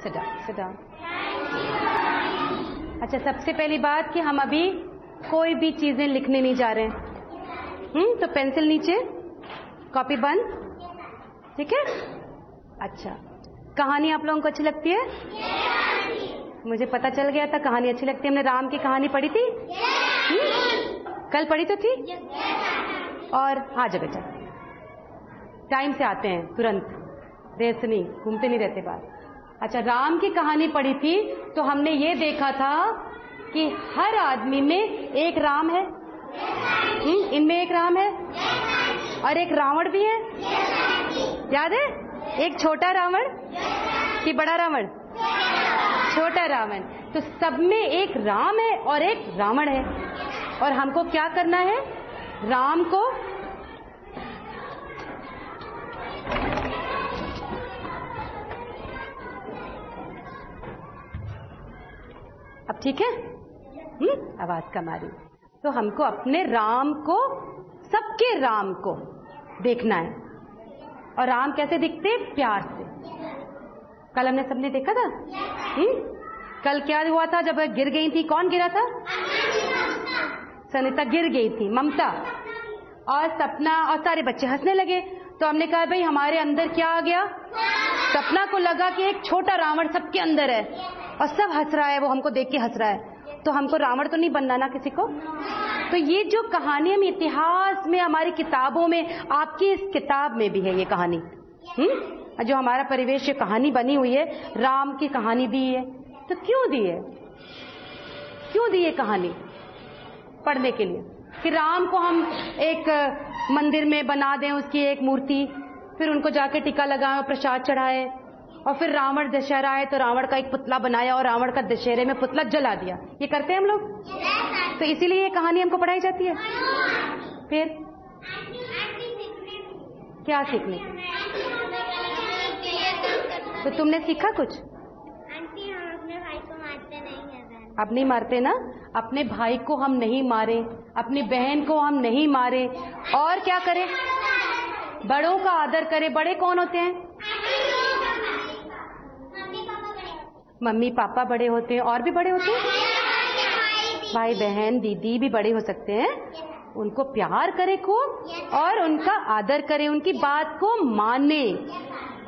Sit down, sit down. अच्छा, सबसे पहली बात कि हम अभी कोई भी चीजें लिखने नहीं जा रहे हैं। तो पेंसिल नीचे, कॉपी बंद, ठीक है। अच्छा, कहानी आप लोगों को अच्छी लगती है? मुझे पता चल गया था कहानी अच्छी लगती है। हमने राम की कहानी पढ़ी थी, कल पढ़ी तो थी। और हाँ जगह जा, टाइम से आते हैं तुरंत, देर से नहीं, घूमते नहीं रहते बात। अच्छा, राम की कहानी पढ़ी थी तो हमने ये देखा था कि हर आदमी में एक राम है। इनमें एक राम है और एक रावण भी है, याद है? एक छोटा रावण कि बड़ा रावण? छोटा रावण। तो सब में एक राम है और एक रावण है, और हमको क्या करना है? राम को अब ठीक है, आवाज कम आ रही। तो हमको अपने राम को, सबके राम को देखना है। और राम कैसे दिखते? प्यार से। कल हमने सबने देखा था। कल क्या हुआ था जब गिर गई थी? कौन गिरा था? सनिता गिर गई थी, ममता और सपना और सारे बच्चे हंसने लगे। तो हमने कहा भाई हमारे अंदर क्या आ गया? सपना को लगा कि एक छोटा रावण सबके अंदर है और सब हंस रहा है, वो हमको देख के हंस रहा है। तो हमको रावण तो नहीं बनना ना किसी को। तो ये जो कहानी हम इतिहास में, हमारी किताबों में, आपकी इस किताब में भी है ये कहानी। जो हमारा परिवेश, ये कहानी बनी हुई है, राम की कहानी दी है। तो क्यों दी है? क्यों दी ये कहानी? पढ़ने के लिए कि राम को हम एक मंदिर में बना दें, उसकी एक मूर्ति, फिर उनको जाके टीका लगाए और प्रसाद चढ़ाए, और फिर रावण दशहरा है तो रावण का एक पुतला बनाया और रावण का दशहरे में पुतला जला दिया। ये करते हैं हम लोग। तो इसीलिए ये कहानी हमको पढ़ाई जाती है। फिर क्या सीखने? तो तुमने सीखा कुछ? आंटी, हम अपने भाई को मारते नहीं हैं। अब नहीं मारते ना? अपने भाई को हम नहीं मारे, अपनी बहन को हम नहीं मारे, और क्या करें? बड़ों का आदर करें। बड़े कौन होते हैं? मम्मी पापा बड़े होते हैं, और भी बड़े होते हैं, भाई बहन दीदी भी बड़े हो सकते हैं। उनको प्यार करें खूब और उनका आदर करें, उनकी बात को माने।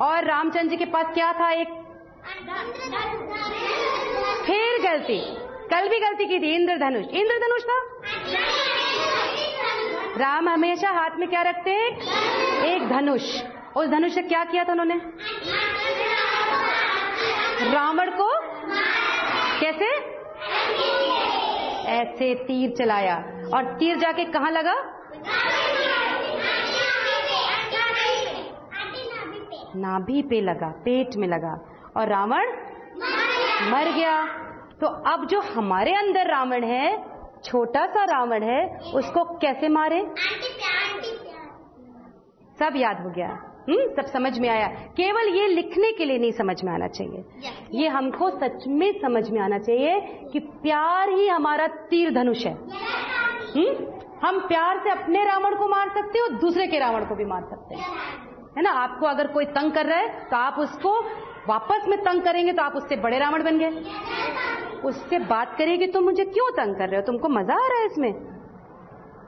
और रामचंद्र जी के पास क्या था? एक फिर गलती, कल भी गलती की थी, इंद्रधनुष। इंद्रधनुष था। राम हमेशा हाथ में क्या रखते हैं? एक धनुष। उस धनुष से क्या किया था उन्होंने? रावण को कैसे? ऐसे तीर चलाया, और तीर जाके कहां लगा? नाभि पे लगा, पेट में लगा, और रावण मर गया। तो अब जो हमारे अंदर रावण है, छोटा सा रावण है, उसको कैसे मारे? सब याद हो गया, सब समझ में आया। केवल ये लिखने के लिए नहीं समझ में आना चाहिए, ये हमको सच में समझ में आना चाहिए कि प्यार ही हमारा तीर धनुष है। हम प्यार से अपने रावण को मार सकते हैं और दूसरे के रावण को भी मार सकते हैं, है ना। आपको अगर कोई तंग कर रहा है तो आप उसको वापस में तंग करेंगे तो आप उससे बड़े रावण बन गए। उससे बात करेगी तुम मुझे क्यों तंग कर रहे हो, तुमको मजा आ रहा है इसमें,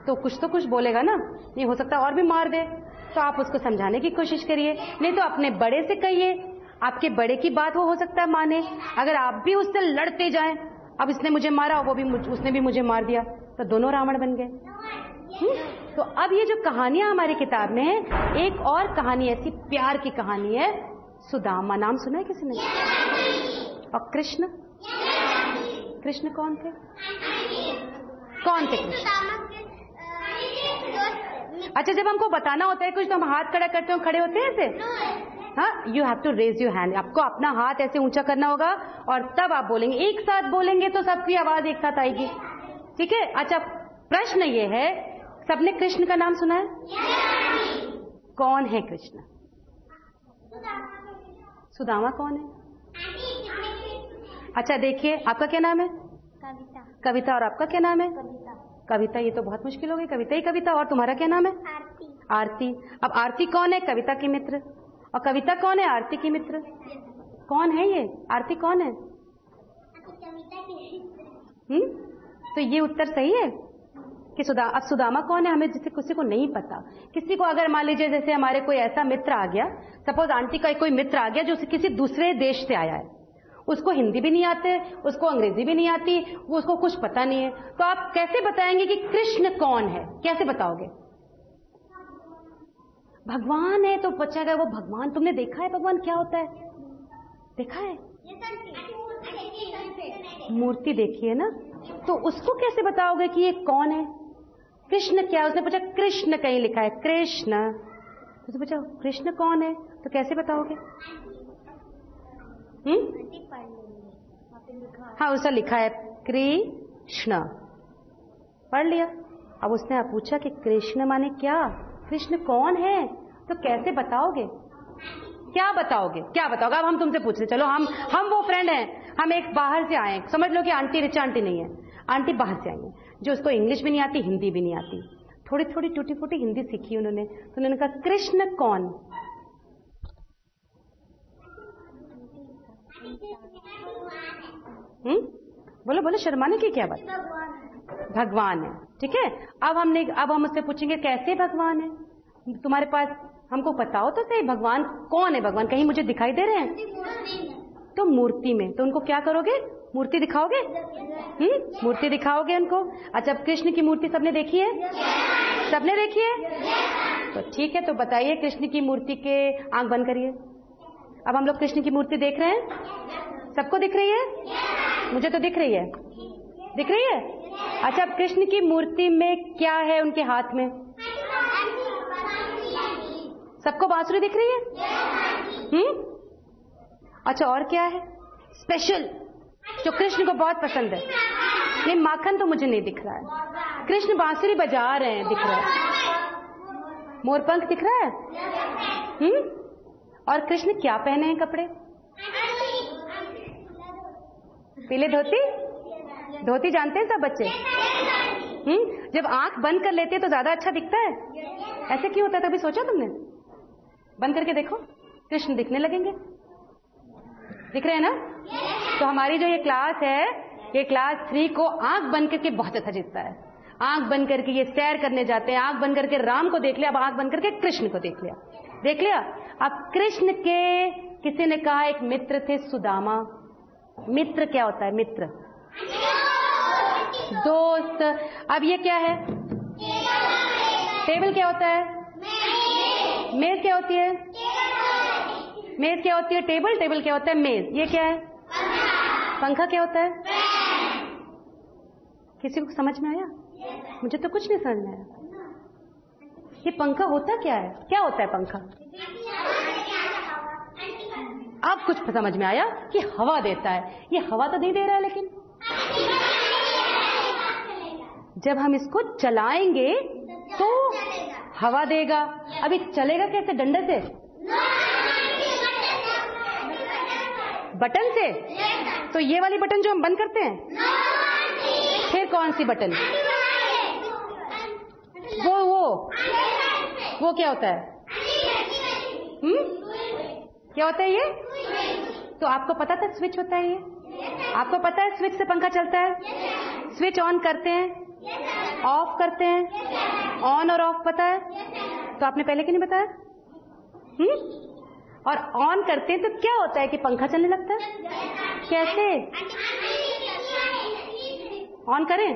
तो कुछ बोलेगा ना। ये हो सकता है और भी मार दे, तो आप उसको समझाने की कोशिश करिए। नहीं तो अपने बड़े से कहिए, आपके बड़े की बात वो हो सकता है माने। अगर आप भी उससे लड़ते जाएं, अब इसने मुझे मारा, उसने भी मुझे मार दिया, तो दोनों रावण बन गए। तो अब ये जो कहानियां हमारी किताब में है, एक और कहानी ऐसी प्यार की कहानी है, सुदामा। नाम सुना है किसी ने? और कृष्ण? कृष्ण कौन थे? कौन थे कृष्ण? अच्छा, जब हमको बताना होता है कुछ तो हम हाथ खड़ा करते हैं, खड़े होते हैं ऐसे। हाँ, you have to raise your hand. आपको अपना हाथ ऐसे ऊंचा करना होगा और तब आप बोलेंगे। एक साथ बोलेंगे तो सबकी आवाज एक साथ आएगी, ठीक है। अच्छा, प्रश्न ये है, सबने कृष्ण का नाम सुना है? कौन है कृष्ण? सुदामा कौन है? अच्छा देखिए, आपका क्या नाम है? कविता। कविता। और आपका क्या नाम है? कविता। कविता, ये तो बहुत मुश्किल हो गई। कविता ही कविता। और तुम्हारा क्या नाम है? आरती। आरती। अब आरती कौन है? कविता की मित्र। और कविता कौन है? आरती की मित्र। कौन है ये? आरती कौन है? तो ये उत्तर सही है कि अब सुदामा कौन है? हमें जिसे किसी को नहीं पता, किसी को अगर मान लीजिए जैसे हमारे कोई ऐसा मित्र आ गया, सपोज आंटी का कोई मित्र आ गया जो किसी दूसरे देश से आया है, उसको हिंदी भी नहीं आते, उसको अंग्रेजी भी नहीं आती, वो उसको कुछ पता नहीं है, तो आप कैसे बताएंगे कि कृष्ण कौन है? कैसे बताओगे? भगवान है तो बच्चा गया वो भगवान। तुमने देखा है भगवान क्या होता है? देखा है? मूर्ति देखी है ना, तो उसको कैसे बताओगे कि ये कौन है? कृष्ण क्या? उसने पूछा कृष्ण कहीं लिखा है, कृष्ण, तो पूछा कृष्ण कौन है, तो कैसे बताओगे? हाँ, उसका लिखा है कृष्ण, पढ़ लिया। अब उसने पूछा कि कृष्ण माने क्या, कृष्ण कौन है, तो कैसे बताओगे? क्या बताओगे? क्या बताओगे? अब हम तुमसे पूछ रहे, चलो हम वो फ्रेंड हैं, हम एक बाहर से आए, समझ लो कि आंटी रिचा आंटी नहीं है, आंटी बाहर से आई है, जो उसको इंग्लिश भी नहीं आती, हिंदी भी नहीं आती, थोड़ी थोड़ी टूटी फूटी हिंदी सीखी उन्होंने, तो उन्होंने कहा कृष्ण कौन? बोलो बोलो, शर्माने की क्या बात? भगवान है, ठीक है। अब हम उससे पूछेंगे कैसे भगवान है? तुम्हारे पास, हमको बताओ तो सही भगवान कौन है? भगवान कहीं मुझे दिखाई दे रहे हैं? तो मूर्ति में, तो उनको क्या करोगे? मूर्ति दिखाओगे? मूर्ति दिखाओगे उनको। अच्छा, कृष्ण की मूर्ति सबने देखी है? सबने देखी है? तो ठीक है, तो बताइए कृष्ण की मूर्ति के आंख बंद करिए। अब हम लोग कृष्ण की मूर्ति देख रहे हैं, सबको दिख रही है? मुझे तो दिख रही है, दिख रही है। अच्छा, अब कृष्ण की मूर्ति में क्या है उनके हाथ में? सबको बांसुरी दिख रही है? अच्छा, और क्या है स्पेशल जो कृष्ण को बहुत पसंद है? नहीं, माखन तो मुझे नहीं दिख रहा है। कृष्ण बांसुरी बजा रहे हैं, दिख रहा है। मोरपंख दिख रहा है? और कृष्ण क्या पहने हैं कपड़े? पीले धोती। धोती जानते हैं सब बच्चे? जब आंख बंद कर लेते हैं तो ज्यादा अच्छा दिखता है। ऐसे क्यों होता है? कभी सोचा तुमने? बंद करके देखो, कृष्ण दिखने लगेंगे। दिख रहे हैं ना? तो हमारी जो ये क्लास है, ये क्लास 3 को आंख बंद करके बहुत अच्छा दिखता है। आंख बंद करके ये सैर करने जाते हैं, आंख बंद करके राम को देख लिया, अब आंख बंद करके कृष्ण को देख लिया। देख लिया? अब कृष्ण के, किसी ने कहा एक मित्र थे सुदामा। मित्र क्या होता है? मित्र दोस्त। अब ये क्या है? टेबल क्या होता है? मेज क्या होती है? मेज क्या होती है? टेबल। टेबल क्या होता है? मेज। ये क्या है? पंखा क्या होता है? किसी को समझ में आया? मुझे तो कुछ नहीं समझ में आया। ये पंखा होता क्या है? क्या होता है पंखा? अब कुछ समझ में आया कि हवा देता है। ये हवा तो नहीं दे रहा है, लेकिन जब हम इसको चलाएंगे तो हवा देगा। अभी चलेगा कैसे? डंडे से? बटन से? तो ये वाली बटन जो हम बंद करते हैं, फिर कौन सी बटन? वो क्या होता है? क्या होता है ये? तो आपको पता था स्विच होता है ये? आपको पता है स्विच से पंखा चलता है? स्विच ऑन करते हैं, ऑफ करते हैं, ऑन और ऑफ पता है? तो आपने पहले क्यों नहीं बताया? और ऑन करते हैं तो क्या होता है कि पंखा चलने लगता है? कैसे? ऑन करें?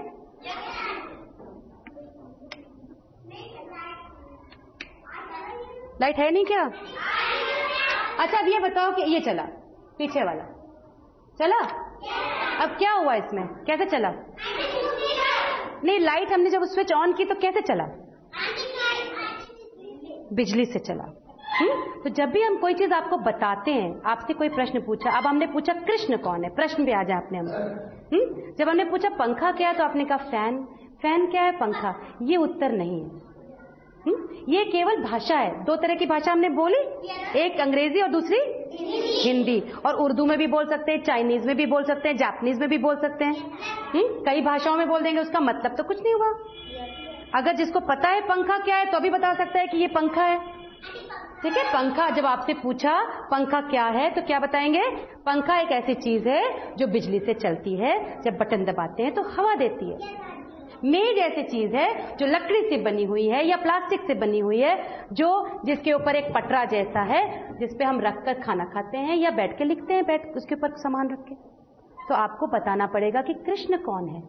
लाइट है नहीं क्या? अच्छा, अब ये बताओ कि ये चला, पीछे वाला चला, अब क्या हुआ इसमें? कैसे चला? नहीं, लाइट हमने जब स्विच ऑन की तो कैसे चला? बिजली से चला। तो जब भी हम कोई चीज आपको बताते हैं, आपसे कोई प्रश्न पूछा, अब हमने पूछा कृष्ण कौन है, प्रश्न भी आ जाए अपने हम। जब हमने पूछा पंखा क्या है तो आपने कहा फैन। फैन क्या है? पंखा। ये उत्तर नहीं है। ये केवल भाषा है। 2 तरह की भाषा हमने बोली, एक अंग्रेजी और दूसरी हिंदी। और उर्दू में भी बोल सकते हैं, चाइनीज में भी बोल सकते हैं, जापानीज में भी बोल सकते हैं। कई भाषाओं में बोल देंगे, उसका मतलब तो कुछ नहीं हुआ। अगर जिसको पता है पंखा क्या है तो भी बता सकता है कि ये पंखा है। ठीक है। पंखा, जब आपसे पूछा पंखा क्या है तो क्या बताएंगे? पंखा एक ऐसी चीज है जो बिजली से चलती है, जब बटन दबाते हैं तो हवा देती है। मेज ऐसी चीज है जो लकड़ी से बनी हुई है या प्लास्टिक से बनी हुई है, जो जिसके ऊपर एक पटरा जैसा है जिसपे हम रखकर खाना खाते हैं या बैठ के लिखते हैं, बैठ उसके ऊपर सामान रख के। तो आपको बताना पड़ेगा कि कृष्ण कौन है।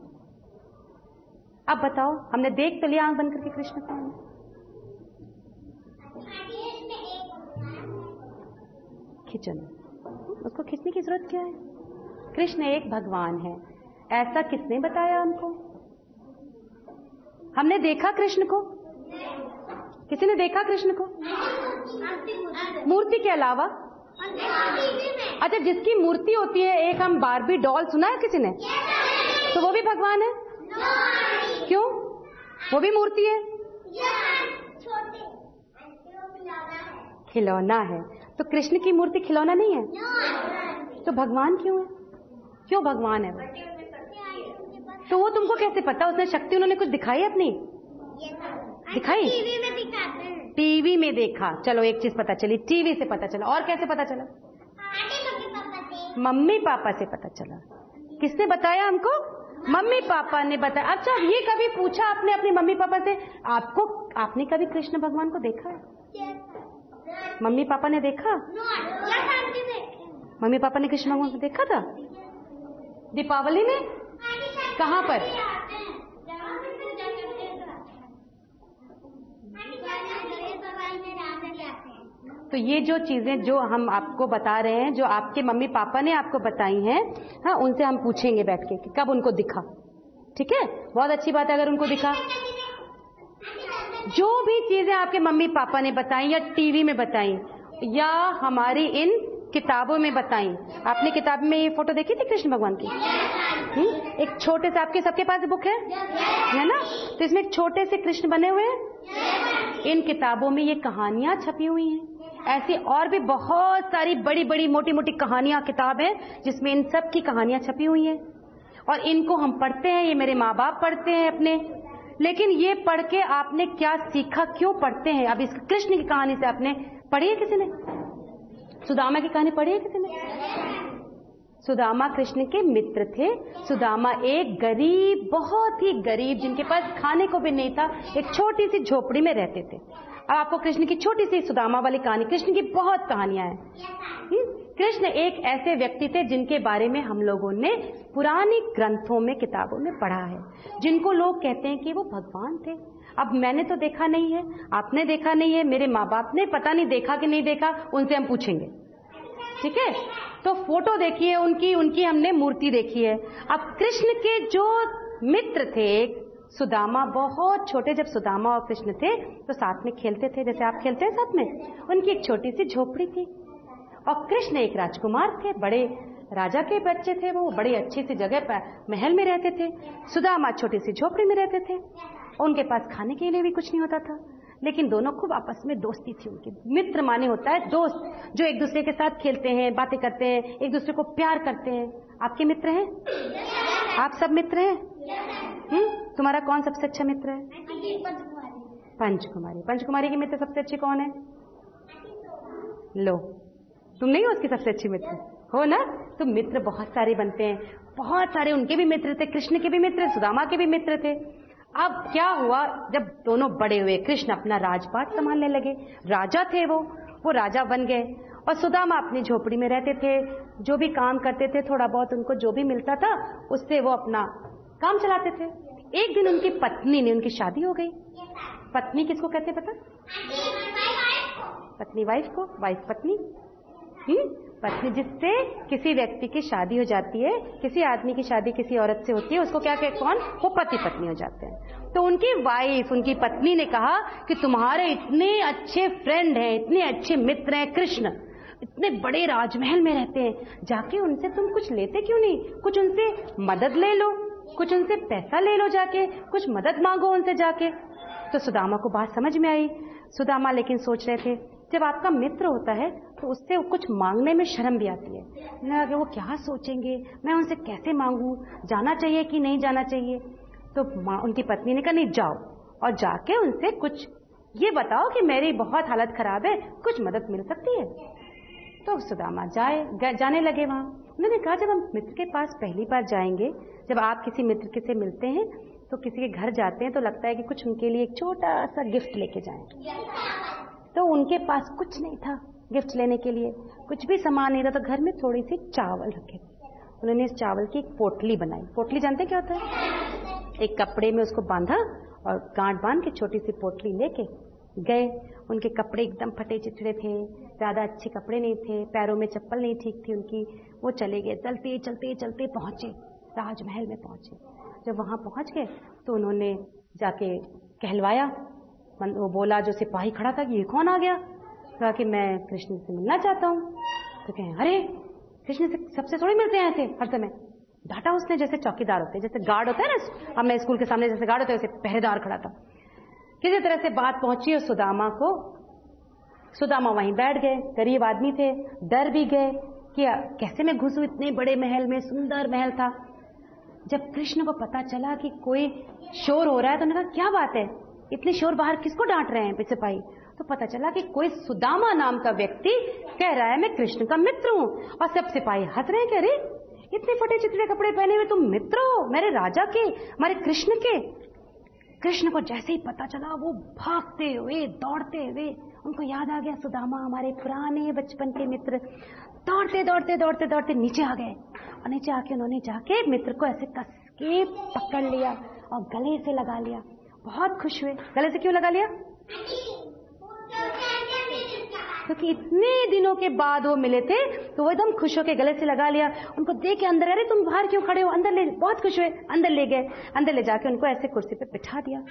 अब बताओ, हमने देख तो लिया आंख बंद करके कृष्ण कौन है। खींचो, उसको खींचने की जरूरत क्या है? कृष्ण एक भगवान है, ऐसा किसने बताया हमको? हमने देखा कृष्ण को? किसी ने देखा कृष्ण को? मूर्ति के अलावा? अच्छा, जिसकी मूर्ति होती है, एक हम बारबी डॉल, सुना है किसी ने? तो वो भी भगवान है? क्यों? वो भी मूर्ति है? खिलौना है। तो कृष्ण की मूर्ति खिलौना नहीं है? तो भगवान क्यों है? क्यों भगवान है वो? तो वो तुमको कैसे पता? उसने शक्ति उन्होंने कुछ दिखाई अपनी? दिखाई? टीवी में दिखाते हैं। टीवी में देखा, चलो एक चीज पता चली, टीवी से पता चला। और कैसे पता चला? मम्मी पापा से पता चला। किसने बताया हमको? मम्मी पापा ने बताया। अच्छा, ये कभी पूछा आपने अपने मम्मी पापा से, आपने कभी कृष्ण भगवान को देखा है? मम्मी पापा ने देखा? मम्मी पापा ने कृष्ण भगवान को देखा था? दीपावली में? कहाँ पर? तो ये जो चीजें जो हम आपको बता रहे हैं, जो आपके मम्मी पापा ने आपको बताई हैं, हाँ, उनसे हम पूछेंगे बैठ के कि कब उनको दिखा। ठीक है, बहुत अच्छी बात है अगर उनको दिखा। जो भी चीजें आपके मम्मी पापा ने बताई या टीवी में बताई या हमारी इन किताबों में बताई। आपने किताब में ये फोटो देखी थी कृष्ण भगवान की? एक छोटे से, आपके सबके पास बुक है ना? तो इसमें एक छोटे से कृष्ण बने हुए हैं। इन किताबों में ये कहानियां छपी हुई हैं। ऐसी और भी बहुत सारी बड़ी बड़ी मोटी मोटी कहानियां किताब है जिसमें इन सब की कहानियां छपी हुई हैं। और इनको हम पढ़ते हैं, ये मेरे माँ बाप पढ़ते हैं अपने। लेकिन ये पढ़ के आपने क्या सीखा, क्यों पढ़ते हैं? अब इस कृष्ण की कहानी से आपने पढ़ी है किसी ने? सुदामा की कहानी पढ़ी है किसी ने? सुदामा कृष्ण के मित्र थे। सुदामा एक गरीब, बहुत ही गरीब, जिनके पास खाने को भी नहीं था, एक छोटी सी झोपड़ी में रहते थे। अब आपको कृष्ण की छोटी सी सुदामा वाली कहानी, कृष्ण की बहुत कहानियां हैं। कृष्ण एक ऐसे व्यक्ति थे जिनके बारे में हम लोगों ने पुरानी ग्रंथों में, किताबों में पढ़ा है, जिनको लोग कहते हैं कि वो भगवान थे। अब मैंने तो देखा नहीं है, आपने देखा नहीं है, मेरे माँ बाप ने पता नहीं देखा कि नहीं देखा, उनसे हम पूछेंगे। ठीक है, तो फोटो देखी है उनकी हमने मूर्ति देखी है। अब कृष्ण के जो मित्र थे, सुदामा, बहुत छोटे, जब सुदामा और कृष्ण थे तो साथ में खेलते थे, जैसे आप खेलते हैं साथ में। उनकी एक छोटी सी झोपड़ी थी और कृष्ण एक राजकुमार थे, बड़े राजा के बच्चे थे, वो बड़ी अच्छी सी जगह पर महल में रहते थे। सुदामा छोटी सी झोपड़ी में रहते थे। उनके पास खाने के लिए भी कुछ नहीं होता था, लेकिन दोनों खूब आपस में दोस्ती थी उनकी। मित्र माने होता है दोस्त, जो एक दूसरे के साथ खेलते हैं, बातें करते हैं, एक दूसरे को प्यार करते हैं। आपके मित्र हैं? आप सब मित्र हैं? तुम्हारा कौन सबसे अच्छा मित्र है? पंचकुमारी। पंचकुमारी के मित्र सबसे अच्छे कौन है? लो, तुम नहीं हो उसकी सबसे अच्छी मित्र, हो ना? तो मित्र बहुत सारे बनते हैं, बहुत सारे। उनके भी मित्र थे, कृष्ण के भी मित्र, सुदामा के भी मित्र थे। अब क्या हुआ, जब दोनों बड़े हुए, कृष्ण अपना राजपाट संभालने लगे, राजा थे वो राजा बन गए, और सुदामा अपनी झोपड़ी में रहते थे, जो भी काम करते थे, थोड़ा बहुत उनको जो भी मिलता था उससे वो अपना काम चलाते थे। एक दिन उनकी पत्नी ने, उनकी शादी हो गई। पत्नी किसको कहते पता? पत्नी वाइफ को, वाइफ पत्नी। पत्नी, जिससे किसी व्यक्ति की शादी हो जाती है, किसी आदमी की शादी किसी औरत से होती है, उसको क्या कहते, कौन? वो पति पत्नी हो जाते हैं। तो उनकी वाइफ, उनकी पत्नी ने कहा कि तुम्हारे इतने अच्छे फ्रेंड हैं, इतने अच्छे मित्र हैं कृष्ण, इतने बड़े राजमहल में रहते हैं, जाके उनसे तुम कुछ लेते क्यों नहीं? कुछ उनसे मदद ले लो, कुछ उनसे पैसा ले लो, जाके कुछ मदद मांगो उनसे जाके। तो सुदामा को बात समझ में आई। सुदामा लेकिन सोच रहे थे, जब आपका मित्र होता है तो उससे कुछ मांगने में शर्म भी आती है कि वो क्या सोचेंगे, मैं उनसे कैसे मांगूं, जाना चाहिए कि नहीं जाना चाहिए। तो उनकी पत्नी ने कहा, नहीं जाओ, और जाके उनसे कुछ ये बताओ कि मेरी बहुत हालत खराब है, कुछ मदद मिल सकती है? तो सुदामा जाने लगे वहां। उन्होंने कहा जब हम मित्र के पास पहली बार जाएंगे, जब आप किसी मित्र के से मिलते हैं तो किसी के घर जाते हैं तो लगता है कि कुछ उनके लिए एक छोटा सा गिफ्ट लेके जाएं। तो उनके पास कुछ नहीं था गिफ्ट लेने के लिए, कुछ भी सामान नहीं था। तो घर में थोड़ी सी चावल रखे, उन्होंने इस चावल की एक पोटली बनाई। पोटली जानते क्या होता है? एक कपड़े में उसको बांधा और गांठ बांध के छोटी सी पोटली लेके गए। उनके कपड़े एकदम फटे चिथड़े थे, ज्यादा अच्छे कपड़े नहीं थे, पैरों में चप्पल नहीं ठीक थी उनकी। वो चले गए, चलते चलते चलते पहुंचे, राजमहल में पहुंचे। जब वहां पहुंच गए तो उन्होंने जाके कहलवाया। वो बोला जो सिपाही खड़ा था कि ये कौन आ गया? कहा कि मैं कृष्ण से मिलना चाहता हूँ। तो कहें अरे कृष्ण से सबसे थोड़ी मिलते हैं ऐसे हर समय। डांटा उसने, जैसे चौकीदार होते हैं, जैसे गार्ड होता है ना, अब मैं स्कूल के सामने जैसे गार्ड होते हैं वैसे पहरेदार खड़ा था। किसी तरह से बात पहुंची और सुदामा वहीं बैठ गए। गरीब आदमी थे, डर भी गए कि कैसे मैं घुसूं इतने बड़े महल में, सुंदर महल था। जब कृष्ण को पता चला कि कोई शोर हो रहा है तो उन्होंने कहा क्या बात है, इतने शोर बाहर किसको डांट रहे हैं सिपाही? तो पता चला कि कोई सुदामा नाम का व्यक्ति कह रहा है मैं कृष्ण का मित्र हूं। और सब सिपाही हंस रहे हैं कि अरे इतने फटे चिथड़े कपड़े पहने हुए तुम मित्र हो मेरे राजा के, हमारे कृष्ण के। कृष्ण को जैसे ही पता चला वो भागते हुए दौड़ते हुए, उनको याद आ गया सुदामा हमारे पुराने बचपन के मित्र। दौड़ते दौड़ते दौड़ते दौड़ते नीचे आ गए और नीचे आके उन्होंने जाके मित्र को ऐसे कस के पकड़ लिया और गले से लगा लिया। बहुत खुश हुए। गले से क्यों लगा लिया? क्योंकि इतने दिनों के बाद वो मिले थे तो वो एकदम खुश होके गले से लगा लिया। उनको देख के अंदर, अरे तुम बाहर क्यों खड़े हो, अंदर ले। बहुत खुश हुए, अंदर ले गए। अंदर ले जाके उनको ऐसे कुर्सी पे बिठा दिया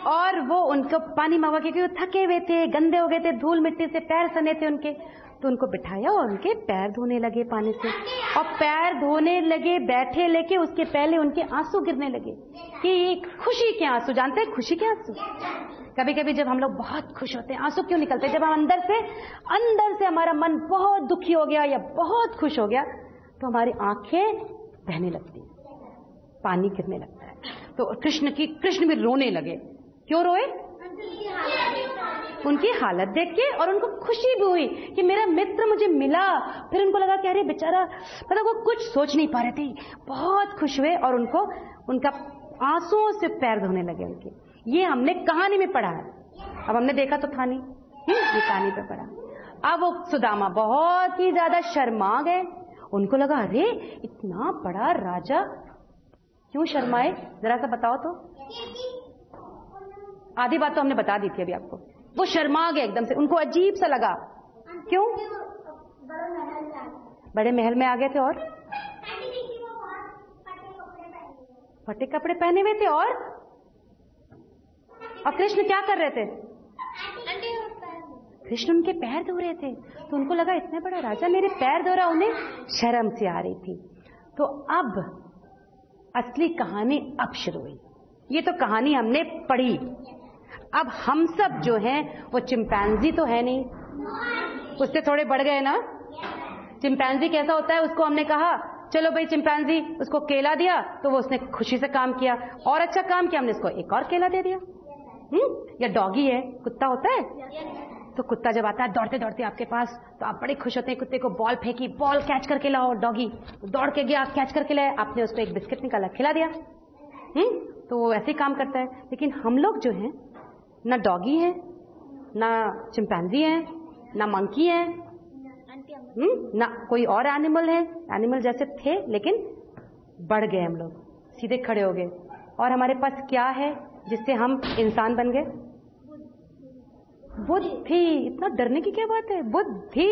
और वो उनको पानी मांगा, क्योंकि वो थके हुए थे, गंदे हो गए थे, धूल मिट्टी से पैर सने थे उनके। तो उनको बिठाया और उनके पैर धोने लगे पानी से। और पैर धोने लगे बैठे लेके, उसके पहले उनके आंसू गिरने लगे कि खुशी के आंसू। जानते हैं खुशी के आंसू? कभी कभी जब हम लोग बहुत खुश होते हैं, आंसू क्यों निकलते हैं? जब हम अंदर से हमारा मन बहुत दुखी हो गया या बहुत खुश हो गया तो हमारी आंखें बहने लगती, पानी गिरने लगता है। तो कृष्ण भी रोने लगे। क्यों रोए? उनकी हालत देख के, और उनको खुशी भी हुई कि मेरा मित्र मुझे मिला। फिर उनको लगा कि अरे बेचारा, मतलब वो कुछ सोच नहीं पा रहे थे, बहुत खुश हुए और उनका आंसुओं से पैर धोने लगे उनके। ये हमने कहानी में पढ़ा है, अब हमने देखा तो था नहीं, ये कहानी पे पढ़ा। अब वो सुदामा बहुत ही ज्यादा शर्मा गए। उनको लगा अरे इतना बड़ा राजा क्यों शर्माए, जरा सा बताओ तो। आधी बात तो हमने बता दी थी अभी आपको। वो शर्मा गए एकदम से, उनको अजीब सा लगा। क्यों? बड़े महल में आ गए थे और फटे कपड़े पहने हुए थे और कृष्ण क्या कर रहे थे? कृष्ण उनके पैर धो रहे थे। तो उनको लगा इतना बड़ा राजा मेरे पैर धो रहा, उन्हें शर्म से आ रही थी। तो अब असली कहानी अब शुरू हुई। ये तो कहानी हमने पढ़ी। अब हम सब जो हैं वो चिंपैंजी तो है नहीं, उससे थोड़े बढ़ गए ना। चिंपैंजी कैसा होता है? उसको हमने कहा चलो भाई चिंपैंजी, उसको केला दिया तो वो उसने खुशी से काम किया, और अच्छा काम किया, हमने उसको एक और केला दे दिया। या डॉगी है, कुत्ता होता है, तो कुत्ता जब आता है दौड़ते दौड़ते आपके पास तो आप बड़े खुश होते हैं। कुत्ते को बॉल फेंकी, बॉल कैच करके लाओ, डॉगी दौड़ के गया कैच करके लाया, आपने उसको एक बिस्किट निकाला खिला दिया। तो वो ऐसे ही काम करता है। लेकिन हम लोग जो हैं ना डॉगी है, ना चिंपैंजी है, ना मंकी है, ना कोई और एनिमल है। एनिमल जैसे थे लेकिन बढ़ गए, हम लोग सीधे खड़े हो गए। और हमारे पास क्या है जिससे हम इंसान बन गए? बुद्धि। इतना डरने की क्या बात है? बुद्धि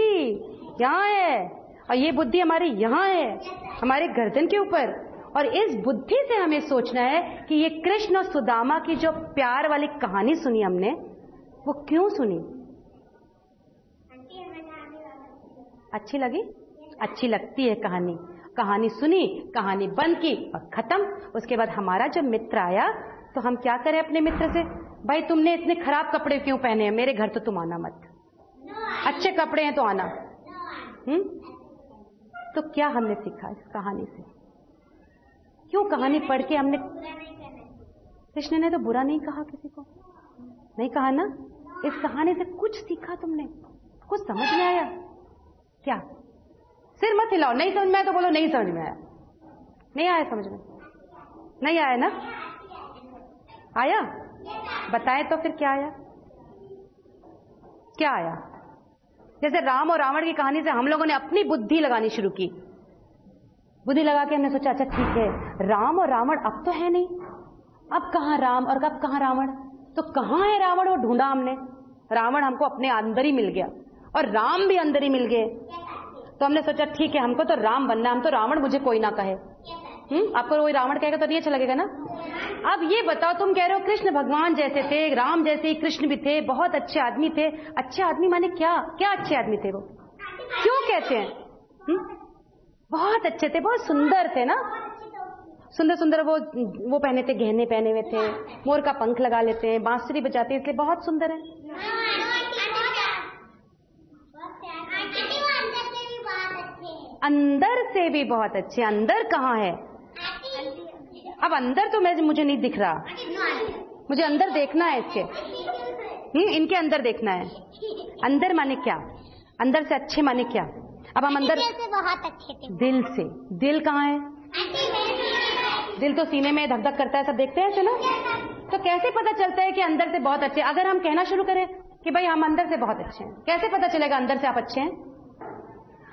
यहाँ है, और ये बुद्धि हमारे यहाँ है, हमारे गर्दन के ऊपर। और इस बुद्धि से हमें सोचना है कि ये कृष्ण और सुदामा की जो प्यार वाली कहानी सुनी हमने, वो क्यों सुनी? अच्छी लगी? अच्छी लगती है कहानी। कहानी सुनी, कहानी बंद की और खत्म। उसके बाद हमारा जब मित्र आया तो हम क्या करें अपने मित्र से? भाई तुमने इतने खराब कपड़े क्यों पहने हैं, मेरे घर तो तुम आना मत, अच्छे कपड़े हैं तो आना। तो क्या हमने सीखा इस कहानी से? क्यों कहानी पढ़ के हमने, कृष्ण ने तो बुरा नहीं कहा किसी को, नहीं कहा ना? इस कहानी से कुछ सीखा तुमने? कुछ समझ में आया क्या? सिर मत हिलाओ। नहीं समझ में आया तो बोलो नहीं समझ में आया। नहीं आया समझ में? नहीं आया ना? आया? बताए तो फिर क्या आया? क्या आया? जैसे राम और रावण की कहानी से हम लोगों ने अपनी बुद्धि लगानी शुरू की। बुद्धि लगा के हमने सोचा अच्छा ठीक है, राम और रावण अब तो है नहीं, अब कहां राम और अब कहां रावण? तो कहां है रावण? वो ढूंढा हमने। रावण हमको अपने अंदर ही मिल गया और राम भी अंदर ही मिल गए। तो हमने सोचा ठीक है, हमको तो राम बनना, हम तो रावण मुझे कोई ना कहे। आपको कोई रावण कहेगा तो नहीं अच्छा लगेगा ना? अब ये बताओ, तुम कह रहे हो कृष्ण भगवान जैसे थे, राम जैसे ही कृष्ण भी थे, बहुत अच्छे आदमी थे। अच्छे आदमी माने क्या? क्या अच्छे आदमी थे वो? क्यों कहते हैं? बहुत अच्छे थे, बहुत सुंदर थे ना? सुंदर सुंदर वो पहने थे, गहने पहने हुए थे, मोर का पंख लगा लेते हैं, बांसुरी बजाते हैं, इसलिए बहुत सुंदर है। अंदर से भी बहुत अच्छे। अंदर कहाँ है? अब अंदर तो मुझे नहीं दिख रहा, मुझे अंदर देखना है इसके। इनके अंदर देखना है। अंदर माने क्या? अंदर से अच्छे माने क्या? अब हम अंदर से बहुत अच्छे थे। दिल से। दिल कहाँ है? दिल तो सीने में धक धक करता है, सब देखते हैं ऐसे ना? तो कैसे पता चलता है कि अंदर से बहुत अच्छे? अगर हम कहना शुरू करें कि भाई हम अंदर से बहुत अच्छे हैं, कैसे पता चलेगा अंदर से आप अच्छे हैं?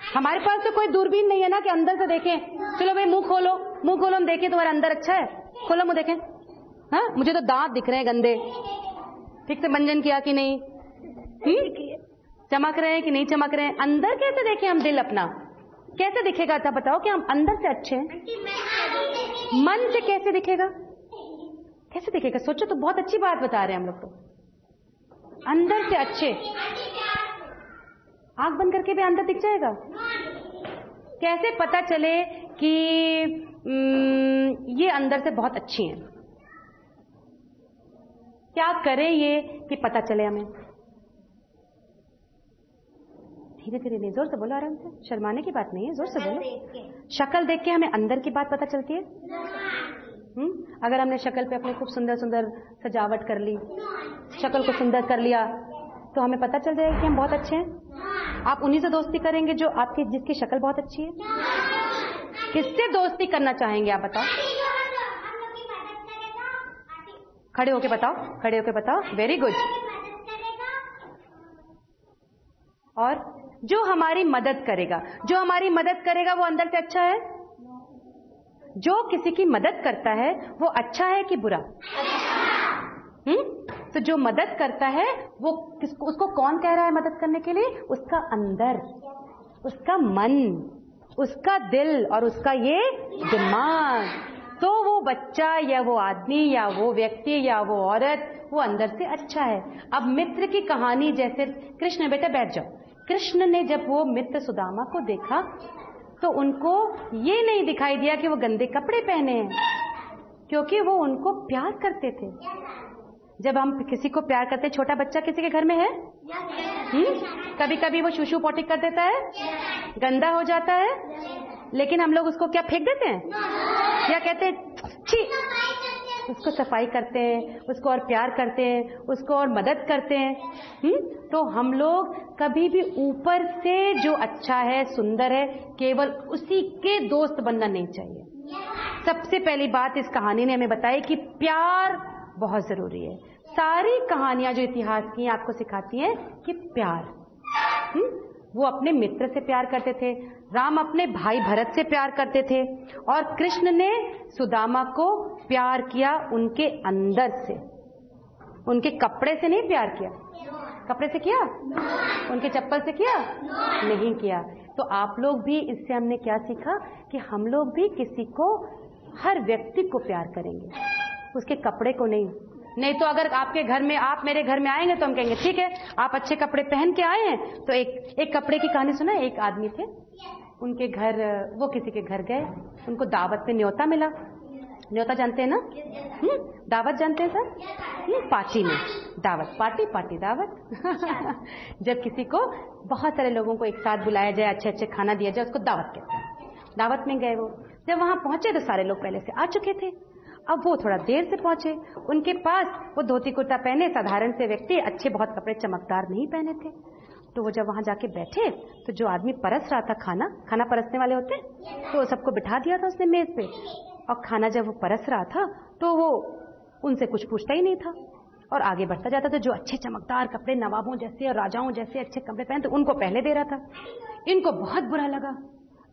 हमारे पास तो कोई दूरबीन नहीं है ना कि अंदर से देखें। चलो भाई मुंह खोलो, मुंह खोलो, हम देखें तुम्हारा अंदर अच्छा है। खोलो मुंह देखें। हाँ, मुझे तो दांत दिख रहे हैं गंदे, ठीक से मंजन किया कि नहीं, चमक रहे हैं कि नहीं चमक रहे हैं। अंदर कैसे देखें हम? दिल अपना कैसे दिखेगा? था बताओ कि हम अंदर से अच्छे हैं। मन से कैसे दिखेगा? कैसे दिखेगा? सोचो तो, बहुत अच्छी बात बता रहे हैं हम लोग तो। अंदर से अच्छे, आंख बंद करके भी अंदर दिख जाएगा। कैसे पता चले कि ये अंदर से बहुत अच्छी हैं? क्या करें ये कि पता चले हमें? धीरे धीरे, नहीं, जोर से बोलो, आराम से, शर्माने की बात नहीं है, जोर से बोलो। शक्ल देख के हमें अंदर की बात पता चलती है। अगर हमने शक्ल पे अपने खूब सुंदर सुंदर सजावट कर ली, शक्ल को सुंदर कर लिया, तो हमें पता चल जाएगा कि हम बहुत अच्छे हैं। आप उन्हीं से दोस्ती करेंगे जो आपकी, जिसकी शक्ल बहुत अच्छी है। किससे दोस्ती करना चाहेंगे आप बताओ? खड़े होके बताओ, खड़े होके बताओ। Very good. और जो हमारी मदद करेगा, जो हमारी मदद करेगा वो अंदर से अच्छा है? जो किसी की मदद करता है वो अच्छा है कि बुरा? तो जो मदद करता है वो उसको कौन कह रहा है मदद करने के लिए? उसका अंदर, उसका मन, उसका दिल और उसका ये दिमाग। तो वो बच्चा या वो आदमी या वो व्यक्ति या वो औरत, वो अंदर से अच्छा है। अब मित्र की कहानी, जैसे कृष्ण, बेटा बैठ जाओ। कृष्ण ने जब वो मित्र सुदामा को देखा तो उनको ये नहीं दिखाई दिया कि वो गंदे कपड़े पहने हैं, क्योंकि वो उनको प्यार करते थे। जब हम किसी को प्यार करते हैं, छोटा बच्चा किसी के घर में है, कभी कभी वो शूशू पोटी कर देता है, गंदा हो जाता है, लेकिन हम लोग उसको क्या फेंक देते हैं या कहते हैं छी? उसको सफाई करते हैं, उसको और प्यार करते हैं, उसको और मदद करते हैं। तो हम लोग कभी भी ऊपर से जो अच्छा है, सुंदर है, केवल उसी के दोस्त बनना नहीं चाहिए। सबसे पहली बात इस कहानी ने हमें बताई कि प्यार बहुत जरूरी है। सारी कहानियां जो इतिहास की हैं आपको सिखाती हैं कि प्यार। वो अपने मित्र से प्यार करते थे, राम अपने भाई भरत से प्यार करते थे, और कृष्ण ने सुदामा को प्यार किया उनके अंदर से। उनके कपड़े से नहीं प्यार किया। कपड़े से किया? उनके चप्पल से किया? नहीं किया। तो आप लोग भी, इससे हमने क्या सीखा कि हम लोग भी किसी को, हर व्यक्ति को प्यार करेंगे, उसके कपड़े को नहीं। नहीं तो अगर आपके घर में, आप मेरे घर में आएंगे तो हम कहेंगे ठीक है आप अच्छे कपड़े पहन के आए हैं। तो एक कपड़े की कहानी सुना। एक आदमी थे, उनके घर, वो किसी के घर गए, उनको दावत पे न्योता मिला। न्योता जानते हैं ना? दावत जानते हैं सर? पार्टी में दावत, पार्टी पार्टी दावत। जब किसी को, बहुत सारे लोगों को एक साथ बुलाया जाए, अच्छे अच्छे खाना दिया जाए, उसको दावत कहते हैं। दावत में गए वो, जब वहां पहुंचे तो सारे लोग पहले से आ चुके थे। अब वो थोड़ा देर से पहुंचे, उनके पास वो धोती कुर्ता पहने साधारण से व्यक्ति, अच्छे बहुत कपड़े चमकदार नहीं पहने थे। तो वो जब वहां जाके बैठे तो जो आदमी परस रहा था खाना परसने वाले होते हैं, तो सबको बिठा दिया था उसने मेज पे, और खाना जब वो परस रहा था तो वो उनसे कुछ पूछता ही नहीं था और आगे बढ़ता जाता था। जो अच्छे चमकदार कपड़े नवाबों जैसे और राजाओं जैसे अच्छे कपड़े पहनते उनको पहले दे रहा था। इनको बहुत बुरा लगा,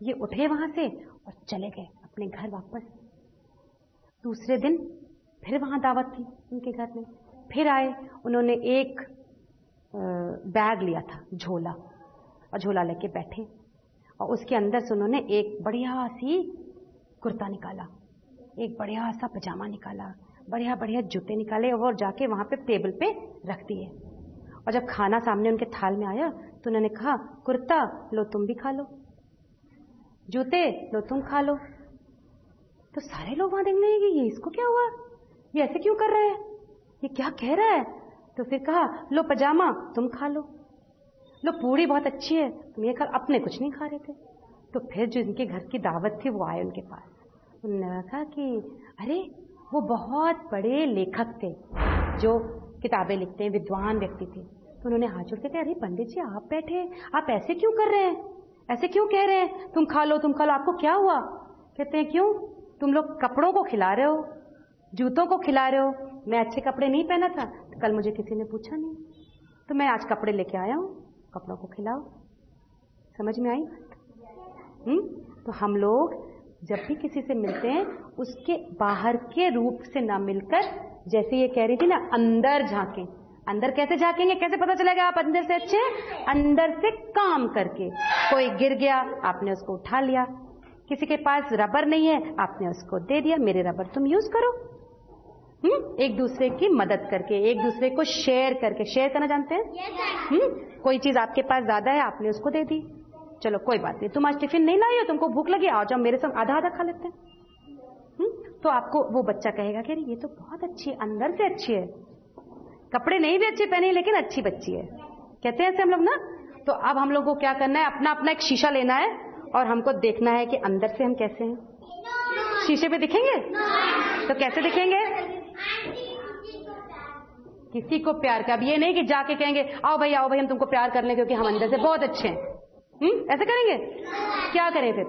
ये उठे वहां से और चले गए अपने घर वापस। दूसरे दिन फिर वहां दावत थी उनके घर में, फिर आए, उन्होंने एक बैग लिया था, झोला, और झोला लेके बैठे और उसके अंदर से उन्होंने एक बढ़िया सी कुर्ता निकाला, एक बढ़िया सा पजामा निकाला, बढ़िया बढ़िया जूते निकाले और जाके वहां पे टेबल पे रख दिए। और जब खाना सामने उनके थाल में आया तो उन्होंने कहा, कुर्ता लो तुम भी खा लो, जूते लो तुम खा लो। तो सारे लोग वहां देखने लगे, ये इसको क्या हुआ, ये ऐसे क्यों कर रहा है, ये क्या कह रहा है। तो फिर कहा, लो पजामा तुम खा लो, लो पूरी बहुत अच्छी है तुम ये खा। अपने कुछ नहीं खा रहे थे। तो फिर जो इनके घर की दावत थी वो आए उनके पास, उन्होंने कहा कि अरे वो बहुत बड़े लेखक थे जो किताबें लिखते हैं, विद्वान व्यक्ति थे। तो उन्होंने हाथ जोड़ के कहा, अरे पंडित जी आप बैठे, आप ऐसे क्यों कर रहे हैं, ऐसे क्यों कह रहे हैं, तुम खा लो तुम खा लो, आपको क्या हुआ। कहते हैं, क्यों, तुम लोग कपड़ों को खिला रहे हो, जूतों को खिला रहे हो, मैं अच्छे कपड़े नहीं पहना था तो कल मुझे किसी ने पूछा नहीं, तो मैं आज कपड़े लेके आया हूं, कपड़ों को खिलाओ। समझ में आई? तो हम लोग जब भी किसी से मिलते हैं उसके बाहर के रूप से ना मिलकर, जैसे ये कह रही थी ना, अंदर झांकें। अंदर कैसे झांकेंगे, कैसे पता चलेगा आप अंदर से अच्छे? अंदर से काम करके। कोई गिर गया आपने उसको उठा लिया, किसी के पास रबर नहीं है आपने उसको दे दिया, मेरे रबर तुम यूज करो। एक दूसरे की मदद करके, एक दूसरे को शेयर करके, शेयर करना जानते हैं? कोई चीज आपके पास ज्यादा है आपने उसको दे दी, चलो कोई बात नहीं, तुम आज टिफिन नहीं लाई हो, तुमको भूख लगी, आओ जाओ मेरे संग आधा आधा खा लेते हैं। तो आपको वो बच्चा कहेगा कि ये तो बहुत अच्छी है, अंदर से अच्छी है, कपड़े नहीं भी अच्छे पहने लेकिन अच्छी बच्ची है, कहते हैं ऐसे हम लोग ना। तो अब हम लोग को क्या करना है, अपना अपना एक शीशा लेना है और हमको देखना है कि अंदर से हम कैसे हैं। शीशे पे दिखेंगे तो कैसे दिखेंगे? किसी को प्यार का। अब ये नहीं कि जाके कहेंगे आओ भाई हम तुमको प्यार कर लें क्योंकि हम अंदर से बहुत अच्छे हैं, ऐसे करेंगे? क्या करें फिर,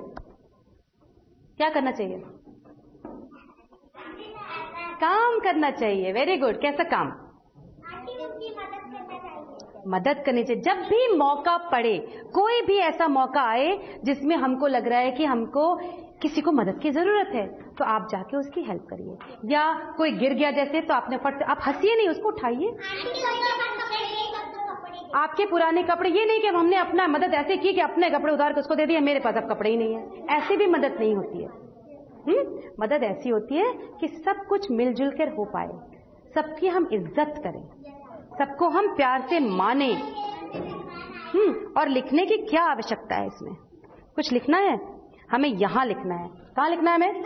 क्या करना चाहिए? काम करना चाहिए। Very good. कैसा काम? मदद करनी चाहिए। जब भी मौका पड़े, कोई भी ऐसा मौका आए जिसमें हमको लग रहा है कि हमको किसी को मदद की जरूरत है, तो आप जाके उसकी हेल्प करिए। या कोई गिर गया जैसे, तो आपने फट से, आप हंसिए नहीं, उसको उठाइए। आपके पुराने कपड़े, ये नहीं कि हमने अपना मदद ऐसे की कि अपने कपड़े उतार के उसको दे दिए, मेरे पास अब कपड़े ही नहीं है, ऐसे भी मदद नहीं होती है। मदद ऐसी होती है कि सब कुछ मिलजुल कर हो पाए, सबकी हम इज्जत करें, सबको हम प्यार से माने। और लिखने की क्या आवश्यकता है इसमें? कुछ लिखना है हमें, यहां लिखना है। कहां लिखना है हमें?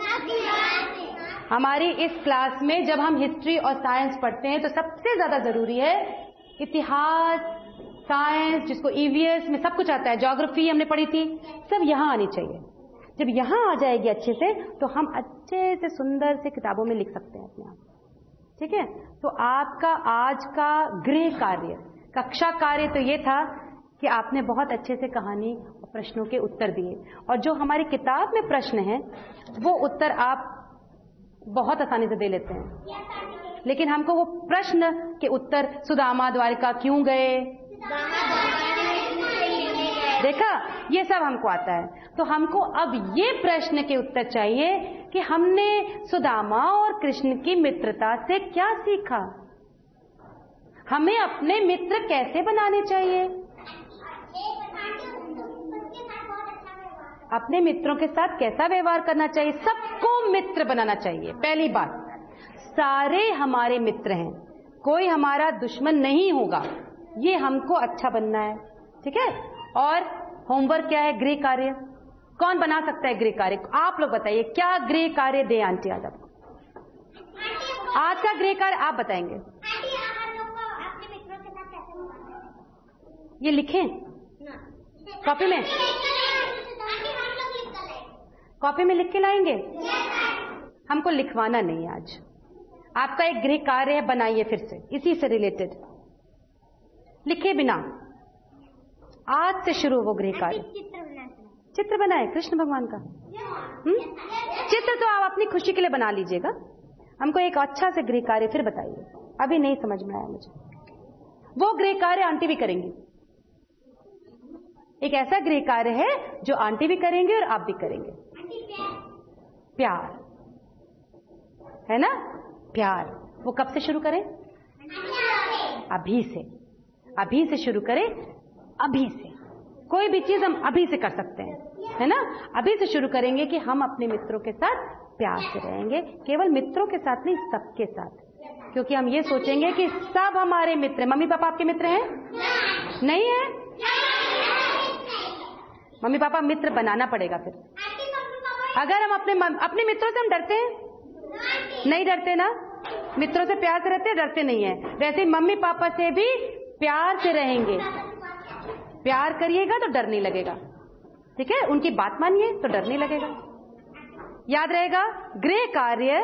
हमारी इस क्लास में जब हम हिस्ट्री और साइंस पढ़ते हैं तो सबसे ज्यादा जरूरी है इतिहास, साइंस, जिसको ईवीएस में सब कुछ आता है, ज्योग्राफी हमने पढ़ी थी, सब यहां आनी चाहिए। जब यहां आ जाएगी अच्छे से तो हम अच्छे से सुंदर से किताबों में लिख सकते हैं अपने आप। ठीक है? तो आपका आज का गृह कार्य, कक्षा कार्य तो ये था कि आपने बहुत अच्छे से कहानी और प्रश्नों के उत्तर दिए, और जो हमारी किताब में प्रश्न है वो उत्तर आप बहुत आसानी से दे लेते हैं, लेकिन हमको वो प्रश्न के उत्तर, सुदामा द्वारिका क्यों गए, देखा, ये सब हमको आता है। तो हमको अब ये प्रश्न के उत्तर चाहिए कि हमने सुदामा और कृष्ण की मित्रता से क्या सीखा, हमें अपने मित्र कैसे बनाने चाहिए, अपने मित्रों के साथ कैसा व्यवहार करना चाहिए, सबको मित्र बनाना चाहिए। पहली बात, सारे हमारे मित्र हैं, कोई हमारा दुश्मन नहीं होगा, ये हमको अच्छा बनना है। ठीक है? और होमवर्क क्या है? गृह कार्य। कौन बना सकता है गृह कार्य? आप लोग बताइए, क्या गृह कार्य दे आंटी आज आपको? आज का गृह कार्य आप बताएंगे। ये लिखें कॉपी में, कॉपी में लिख के लाएंगे। हमको लिखवाना नहीं है आज। आपका एक गृह कार्य है, बनाइए फिर से इसी से रिलेटेड, लिखे बिना। आज से शुरू वो गृह कार्य। चित्र बनाए कृष्ण भगवान का। चित्र तो आप अपनी खुशी के लिए बना लीजिएगा। हमको एक अच्छा से गृह कार्य फिर बताइए, अभी नहीं समझ में आया मुझे। वो गृह कार्य आंटी भी करेंगी। एक ऐसा गृह कार्य है जो आंटी भी करेंगे और आप भी करेंगे। प्यार है ना, प्यार। वो कब से शुरू करें? अभी से। अभी से शुरू करें, अभी से। कोई भी चीज हम अभी से कर सकते हैं, है ना। अभी से शुरू करेंगे कि हम अपने मित्रों के साथ प्यार से रहेंगे। केवल मित्रों के साथ नहीं, सबके साथ। क्योंकि हम ये सोचेंगे कि सब हमारे मित्र हैं। मम्मी पापा आपके मित्र हैं? नहीं है? मम्मी पापा मित्र बनाना पड़ेगा फिर। अगर हम अपने मित्रों से हम डरते हैं? नहीं डरते ना। मित्रों से प्यार से रहते हैं, डरते नहीं है। वैसे मम्मी पापा से भी प्यार से रहेंगे। प्यार करिएगा तो डर नहीं लगेगा, ठीक है। उनकी बात मानिए तो डर नहीं लगेगा। याद रहेगा, गृह कार्य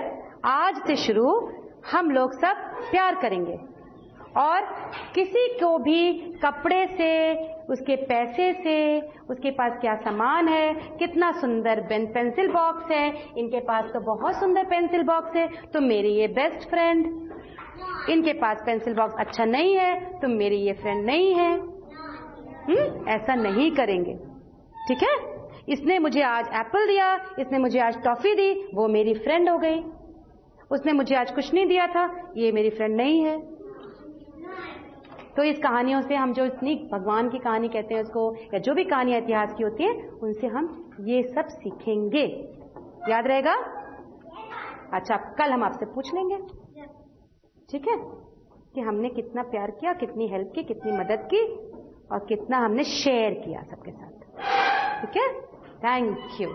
आज से शुरू। हम लोग सब प्यार करेंगे और किसी को भी कपड़े से, उसके पैसे से, उसके पास क्या सामान है, कितना सुंदर पेंसिल बॉक्स है, इनके पास तो बहुत सुंदर पेंसिल बॉक्स है तो मेरी ये बेस्ट फ्रेंड, इनके पास पेंसिल बॉक्स अच्छा नहीं है तो मेरी ये फ्रेंड नहीं है। ऐसा नहीं करेंगे, ठीक है। इसने मुझे आज एप्पल दिया, इसने मुझे आज टॉफी दी, वो मेरी फ्रेंड हो गई। उसने मुझे आज कुछ नहीं दिया था, ये मेरी फ्रेंड नहीं है। तो इस कहानियों से हम जो इतनी भगवान की कहानी कहते हैं उसको, या जो भी कहानियां इतिहास की होती हैं, उनसे हम ये सब सीखेंगे। याद रहेगा? अच्छा, कल हम आपसे पूछ लेंगे, ठीक है, कि हमने कितना प्यार किया, कितनी हेल्प की, कितनी मदद की और कितना हमने शेयर किया सबके साथ, ठीक है। Thank you.